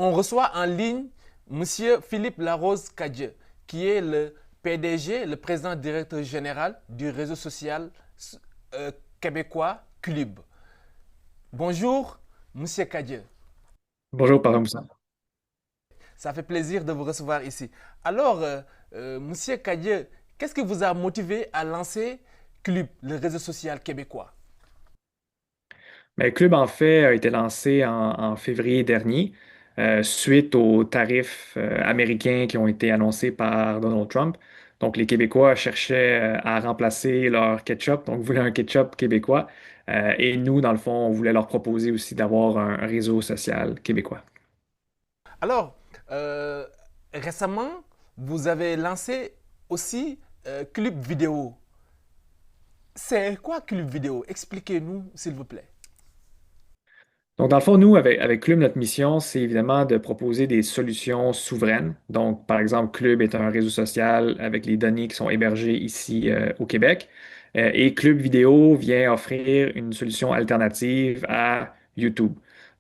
On reçoit en ligne Monsieur Philippe Larose Cadieux, qui est le PDG, le président directeur général du réseau social euh, québécois Club. Bonjour, Monsieur Cadieux. Bonjour, Parrain Moussa. Ça fait plaisir de vous recevoir ici. Alors, Monsieur Cadieux, qu'est-ce qui vous a motivé à lancer Club, le réseau social québécois? Le club, en fait, a été lancé en février dernier, suite aux tarifs américains qui ont été annoncés par Donald Trump. Donc, les Québécois cherchaient à remplacer leur ketchup, donc voulaient un ketchup québécois. Et nous, dans le fond, on voulait leur proposer aussi d'avoir un réseau social québécois. Alors, euh, récemment, vous avez lancé aussi Club Vidéo. C'est quoi Club Vidéo? Expliquez-nous, s'il vous plaît. Donc, dans le fond, nous, avec Club, notre mission, c'est évidemment de proposer des solutions souveraines. Donc, par exemple, Club est un réseau social avec les données qui sont hébergées ici au Québec. Et Club Vidéo vient offrir une solution alternative à YouTube.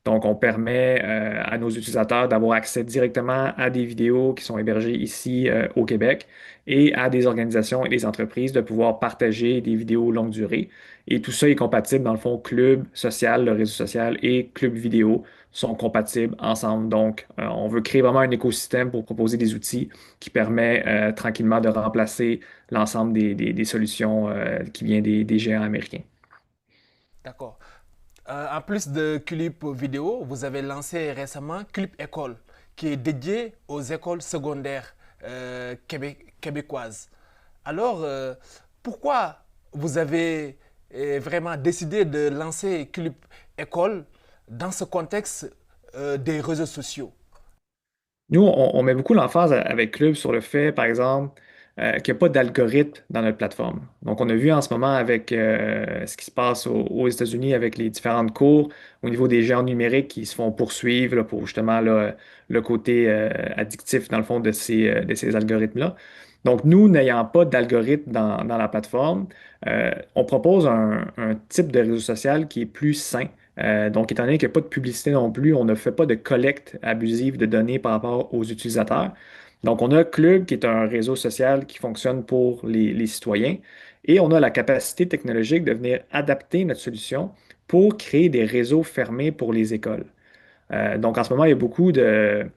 Donc, on permet à nos utilisateurs d'avoir accès directement à des vidéos qui sont hébergées ici au Québec et à des organisations et des entreprises de pouvoir partager des vidéos longue durée. Et tout ça est compatible, dans le fond, Club social, le réseau social et Club vidéo sont compatibles ensemble. Donc, on veut créer vraiment un écosystème pour proposer des outils qui permet tranquillement de remplacer l'ensemble des solutions qui viennent des géants américains. D'accord. En plus de Clip Vidéo, vous avez lancé récemment Clip École, qui est dédié aux écoles secondaires québécoises. Alors, pourquoi vous avez vraiment décidé de lancer Clip École dans ce contexte des réseaux sociaux? Nous, on met beaucoup l'emphase avec Club sur le fait, par exemple, qu'il n'y a pas d'algorithme dans notre plateforme. Donc, on a vu en ce moment avec ce qui se passe aux États-Unis avec les différentes cours au niveau des géants numériques qui se font poursuivre là, pour justement là, le côté addictif, dans le fond, de ces algorithmes-là. Donc, nous, n'ayant pas d'algorithme dans la plateforme, on propose un type de réseau social qui est plus sain. Donc, étant donné qu'il n'y a pas de publicité non plus, on ne fait pas de collecte abusive de données par rapport aux utilisateurs. Donc, on a Club, qui est un réseau social qui fonctionne pour les citoyens, et on a la capacité technologique de venir adapter notre solution pour créer des réseaux fermés pour les écoles. Donc, en ce moment, il y a beaucoup de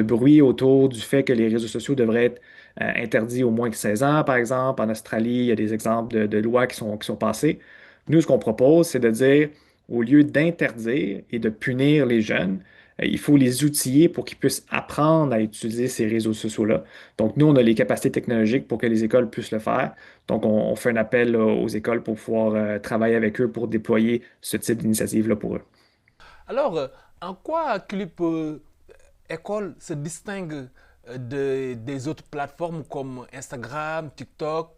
bruit autour du fait que les réseaux sociaux devraient être interdits au moins de 16 ans, par exemple. En Australie, il y a des exemples de lois qui sont passées. Nous, ce qu'on propose, c'est de dire, au lieu d'interdire et de punir les jeunes, il faut les outiller pour qu'ils puissent apprendre à utiliser ces réseaux sociaux-là. Donc, nous, on a les capacités technologiques pour que les écoles puissent le faire. Donc, on fait un appel là, aux écoles pour pouvoir travailler avec eux pour déployer ce type d'initiative-là pour eux. Alors, en quoi Clip École se distingue des autres plateformes comme Instagram, TikTok,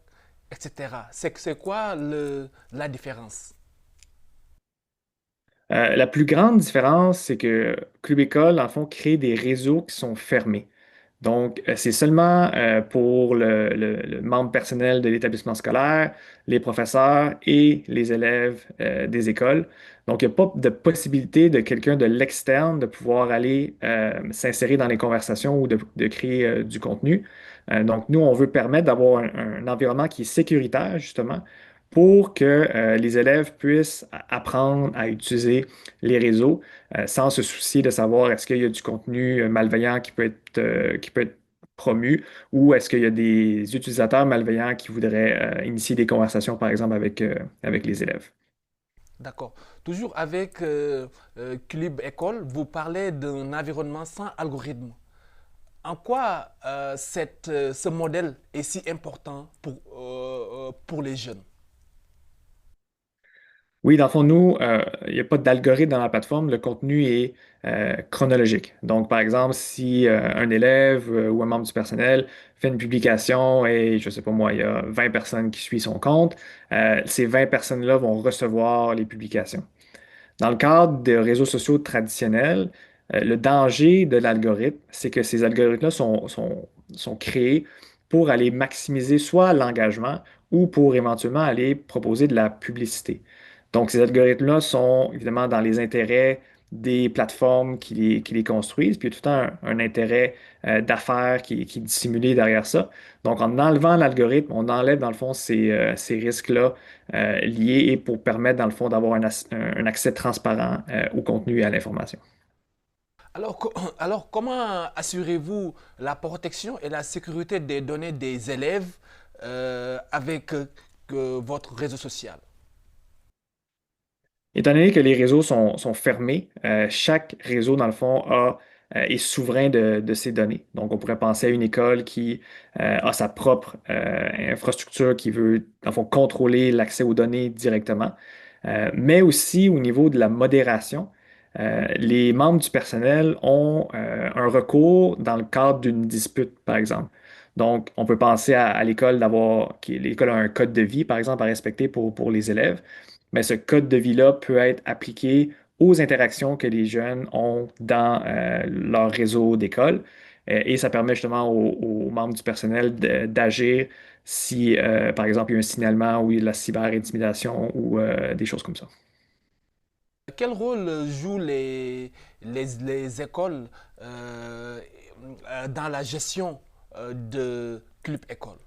etc. C'est quoi la différence? La plus grande différence, c'est que Club École, en fond, crée des réseaux qui sont fermés. Donc, c'est seulement pour le membre personnel de l'établissement scolaire, les professeurs et les élèves des écoles. Donc, il n'y a pas de possibilité de quelqu'un de l'externe de pouvoir aller s'insérer dans les conversations ou de créer du contenu. Donc, nous, on veut permettre d'avoir un environnement qui est sécuritaire, justement, pour que les élèves puissent apprendre à utiliser les réseaux sans se soucier de savoir est-ce qu'il y a du contenu malveillant qui peut être promu ou est-ce qu'il y a des utilisateurs malveillants qui voudraient initier des conversations, par exemple, avec les élèves. D'accord. Toujours avec Club École, vous parlez d'un environnement sans algorithme. En quoi ce modèle est si important pour les jeunes? Oui, dans le fond, nous, il n'y a pas d'algorithme dans la plateforme. Le contenu est chronologique. Donc, par exemple, si un élève ou un membre du personnel fait une publication et, je ne sais pas moi, il y a 20 personnes qui suivent son compte, ces 20 personnes-là vont recevoir les publications. Dans le cadre des réseaux sociaux traditionnels, le danger de l'algorithme, c'est que ces algorithmes-là sont créés pour aller maximiser soit l'engagement ou pour éventuellement aller proposer de la publicité. Donc, ces algorithmes-là sont évidemment dans les intérêts des plateformes qui les construisent, puis il y a tout un intérêt d'affaires qui est dissimulé derrière ça. Donc, en enlevant l'algorithme, on enlève dans le fond ces risques-là liés et pour permettre dans le fond d'avoir un accès transparent au contenu et à l'information. Alors, alors comment assurez-vous la protection et la sécurité des données des élèves avec votre réseau social? Étant donné que les réseaux sont fermés, chaque réseau, dans le fond, est souverain de ses données. Donc, on pourrait penser à une école qui a sa propre infrastructure qui veut, dans le fond, contrôler l'accès aux données directement. Mais aussi au niveau de la modération, les membres du personnel ont un recours dans le cadre d'une dispute, par exemple. Donc, on peut penser à l'école l'école a un code de vie, par exemple, à respecter pour les élèves, mais ce code de vie-là peut être appliqué aux interactions que les jeunes ont dans leur réseau d'école. Et ça permet justement aux membres du personnel d'agir si, par exemple, il y a un signalement ou il y a de la cyberintimidation ou des choses comme ça. Quel rôle jouent les écoles dans la gestion de club école?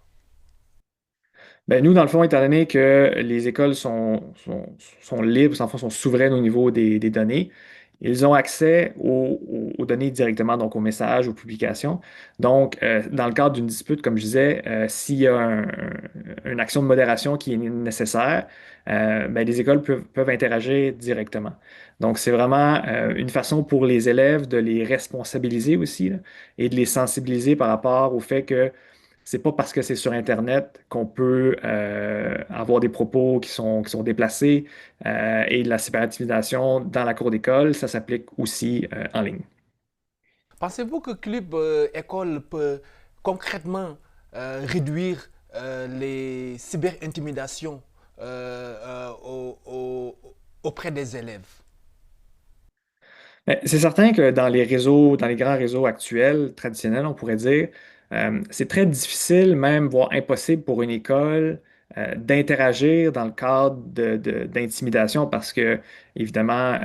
Ben, nous, dans le fond, étant donné que les écoles sont libres, en fond, sont souveraines au niveau des données, ils ont accès aux données directement, donc aux messages, aux publications. Donc, dans le cadre d'une dispute, comme je disais, s'il y a une action de modération qui est nécessaire, ben, les écoles peuvent interagir directement. Donc, c'est vraiment une façon pour les élèves de les responsabiliser aussi, là, et de les sensibiliser par rapport au fait que c'est pas parce que c'est sur Internet qu'on peut avoir des propos qui sont déplacés et de la cyberintimidation dans la cour d'école, ça s'applique aussi en ligne. Pensez-vous que club école peut concrètement réduire les cyberintimidations auprès des élèves? Mais c'est certain que dans les réseaux, dans les grands réseaux actuels, traditionnels, on pourrait dire, c'est très difficile, même voire impossible pour une école d'interagir dans le cadre d'intimidation parce que, évidemment,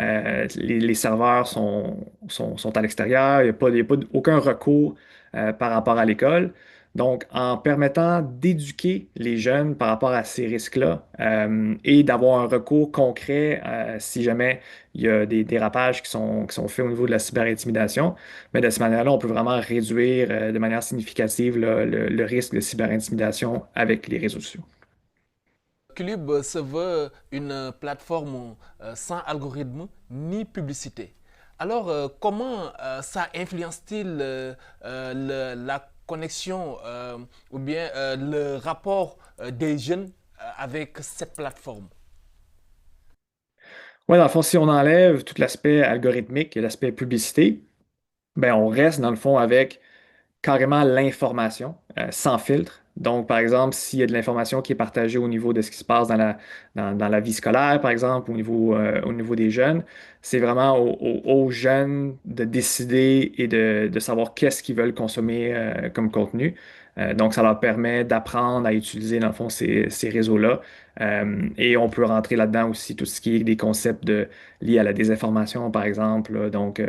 les serveurs sont à l'extérieur, il y a pas aucun recours par rapport à l'école. Donc, en permettant d'éduquer les jeunes par rapport à ces risques-là et d'avoir un recours concret si jamais il y a des dérapages qui sont faits au niveau de la cyberintimidation. Mais de cette manière-là, on peut vraiment réduire de manière significative là, le risque de cyberintimidation avec les réseaux sociaux. Club se veut une plateforme sans algorithme ni publicité. Alors, comment ça influence-t-il la connexion ou bien le rapport des jeunes avec cette plateforme? Oui, dans le fond, si on enlève tout l'aspect algorithmique et l'aspect publicité, ben, on reste dans le fond avec carrément l'information, sans filtre. Donc, par exemple, s'il y a de l'information qui est partagée au niveau de ce qui se passe dans la vie scolaire, par exemple, au niveau des jeunes, c'est vraiment aux jeunes de décider et de savoir qu'est-ce qu'ils veulent consommer comme contenu. Donc, ça leur permet d'apprendre à utiliser, dans le fond, ces réseaux-là. Et on peut rentrer là-dedans aussi tout ce qui est des concepts liés à la désinformation, par exemple. Là. Donc,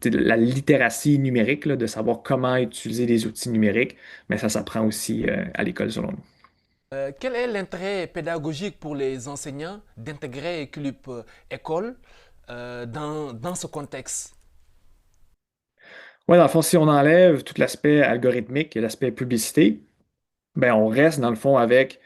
la littératie numérique, là, de savoir comment utiliser les outils numériques, mais ça s'apprend aussi à l'école, selon nous. Quel est l'intérêt pédagogique pour les enseignants d'intégrer Club École dans ce contexte? Oui, dans le fond, si on enlève tout l'aspect algorithmique et l'aspect publicité, ben, on reste dans le fond avec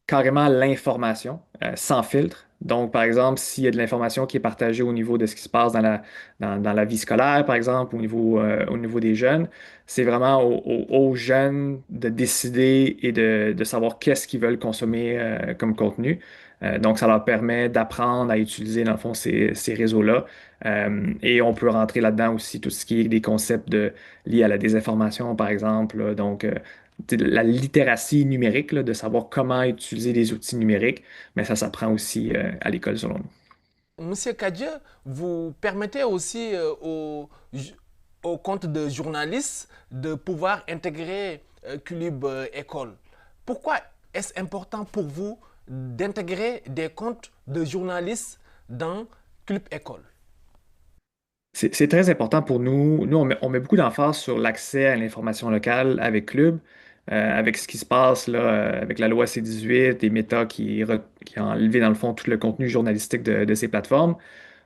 carrément l'information, sans filtre. Donc, par exemple, s'il y a de l'information qui est partagée au niveau de ce qui se passe dans la vie scolaire, par exemple, au niveau des jeunes, c'est vraiment aux jeunes de décider et de savoir qu'est-ce qu'ils veulent consommer comme contenu. Donc, ça leur permet d'apprendre à utiliser, dans le fond, ces réseaux-là. Et on peut rentrer là-dedans aussi tout ce qui est des concepts liés à la désinformation, par exemple. Là. Donc, la littératie numérique, là, de savoir comment utiliser les outils numériques, mais ça s'apprend aussi à l'école, selon nous. Monsieur Kadje, vous permettez aussi aux comptes de journalistes de pouvoir intégrer Club École. Pourquoi est-ce important pour vous d'intégrer des comptes de journalistes dans Club École? C'est très important pour nous. Nous, on met beaucoup d'emphase sur l'accès à l'information locale avec Club, avec ce qui se passe là, avec la loi C-18 et Meta qui a enlevé dans le fond tout le contenu journalistique de ces plateformes.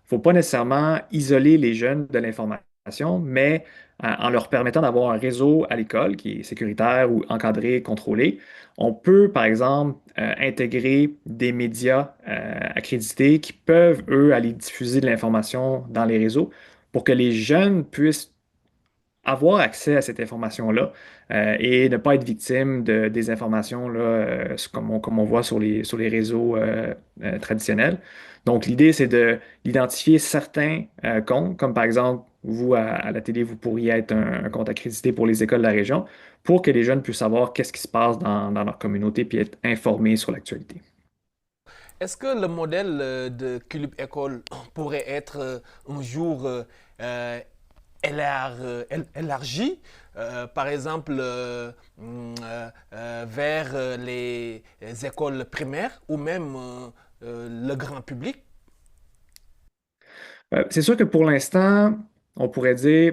Faut pas nécessairement isoler les jeunes de l'information, mais en leur permettant d'avoir un réseau à l'école qui est sécuritaire ou encadré, contrôlé, on peut, par exemple, intégrer des médias accrédités qui peuvent, eux, aller diffuser de l'information dans les réseaux pour que les jeunes puissent avoir accès à cette information-là et ne pas être victime de des informations là, comme on voit sur les réseaux traditionnels. Donc, l'idée, c'est de d'identifier certains comptes, comme par exemple, vous, à la télé, vous pourriez être un compte accrédité pour les écoles de la région, pour que les jeunes puissent savoir qu'est-ce qui se passe dans leur communauté puis être informés sur l'actualité. Est-ce que le modèle de Club École pourrait être un jour euh, élargi, par exemple vers les écoles primaires ou même le grand public? C'est sûr que pour l'instant, on pourrait dire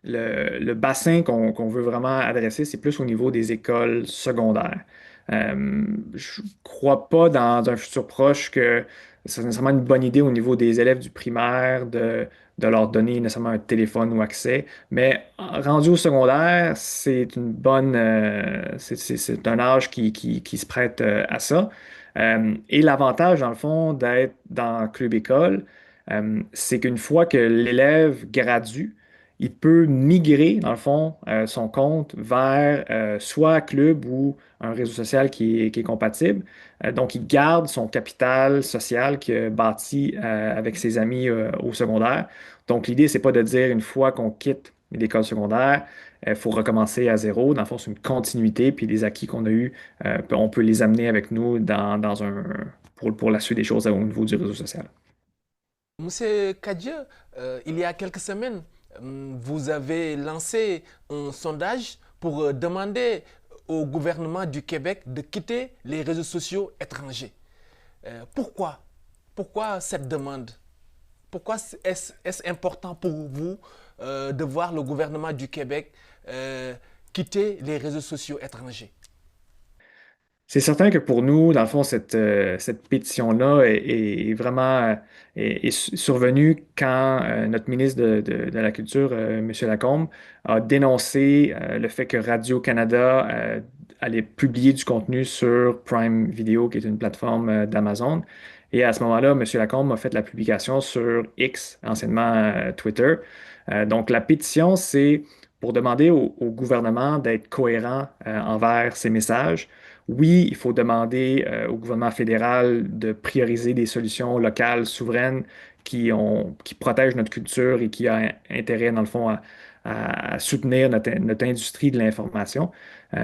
le bassin qu'on veut vraiment adresser, c'est plus au niveau des écoles secondaires. Je crois pas dans un futur proche que c'est nécessairement une bonne idée au niveau des élèves du primaire de leur donner nécessairement un téléphone ou accès, mais rendu au secondaire, c'est une bonne, c'est un âge qui se prête à ça. Et l'avantage, dans le fond, d'être dans Club École, c'est qu'une fois que l'élève gradue, il peut migrer, dans le fond, son compte vers soit Club ou un réseau social qui est compatible. Donc, il garde son capital social qu'il a bâti avec ses amis au secondaire. Donc, l'idée, c'est pas de dire une fois qu'on quitte l'école secondaire, il faut recommencer à zéro. Dans le fond, c'est une continuité, puis les acquis qu'on a eus, on peut les amener avec nous pour la suite des choses au niveau du réseau social. Monsieur Kadieu, il y a quelques semaines, vous avez lancé un sondage pour demander au gouvernement du Québec de quitter les réseaux sociaux étrangers. Pourquoi? Pourquoi cette demande? Pourquoi est-ce important pour vous de voir le gouvernement du Québec quitter les réseaux sociaux étrangers? C'est certain que pour nous, dans le fond, cette pétition-là est vraiment est survenue quand notre ministre de la Culture, M. Lacombe, a dénoncé le fait que Radio-Canada allait publier du contenu sur Prime Video, qui est une plateforme d'Amazon. Et à ce moment-là, M. Lacombe a fait la publication sur X, anciennement Twitter. Donc, la pétition, c'est pour demander au gouvernement d'être cohérent envers ses messages. Oui, il faut demander au gouvernement fédéral de prioriser des solutions locales, souveraines, qui protègent notre culture et qui ont intérêt, dans le fond, à soutenir notre industrie de l'information.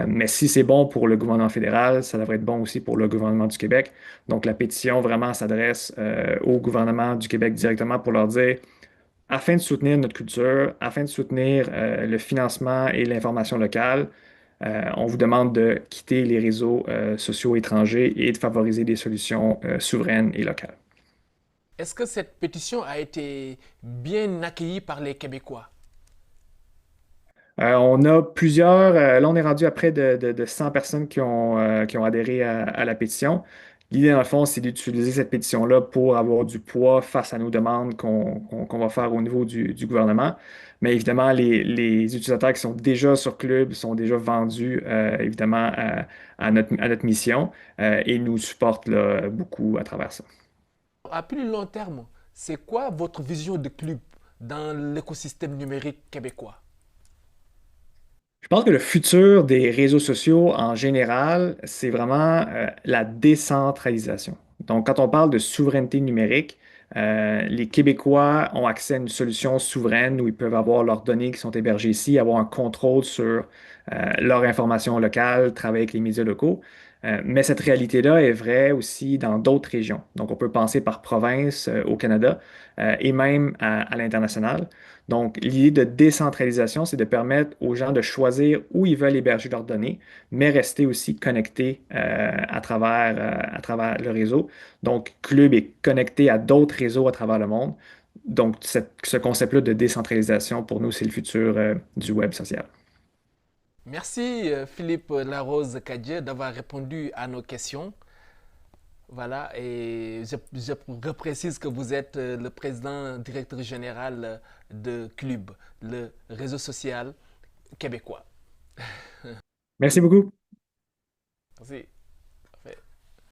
Mais si c'est bon pour le gouvernement fédéral, ça devrait être bon aussi pour le gouvernement du Québec. Donc, la pétition vraiment s'adresse au gouvernement du Québec directement pour leur dire, afin de soutenir notre culture, afin de soutenir le financement et l'information locale, on vous demande de quitter les réseaux sociaux étrangers et de favoriser des solutions souveraines et locales. Est-ce que cette pétition a été bien accueillie par les Québécois? On a plusieurs, là on est rendu à près de 100 personnes qui ont adhéré à la pétition. L'idée, dans le fond, c'est d'utiliser cette pétition-là pour avoir du poids face à nos demandes qu'on va faire au niveau du gouvernement. Mais évidemment, les utilisateurs qui sont déjà sur Club sont déjà vendus, évidemment, à notre mission et nous supportent là, beaucoup à travers ça. À plus long terme, c'est quoi votre vision de club dans l'écosystème numérique québécois? Je pense que le futur des réseaux sociaux en général, c'est vraiment la décentralisation. Donc, quand on parle de souveraineté numérique, les Québécois ont accès à une solution souveraine où ils peuvent avoir leurs données qui sont hébergées ici, avoir un contrôle sur leur information locale, travailler avec les médias locaux. Mais cette réalité-là est vraie aussi dans d'autres régions. Donc, on peut penser par province au Canada et même à l'international. Donc, l'idée de décentralisation, c'est de permettre aux gens de choisir où ils veulent héberger leurs données, mais rester aussi connectés à travers le réseau. Donc, Club est connecté à d'autres réseaux à travers le monde. Donc, ce concept-là de décentralisation, pour nous, c'est le futur du web social. Merci Philippe Larose Kadje d'avoir répondu à nos questions. Voilà, et je reprécise que vous êtes le président directeur général de Club, le réseau social québécois. Merci beaucoup. Merci.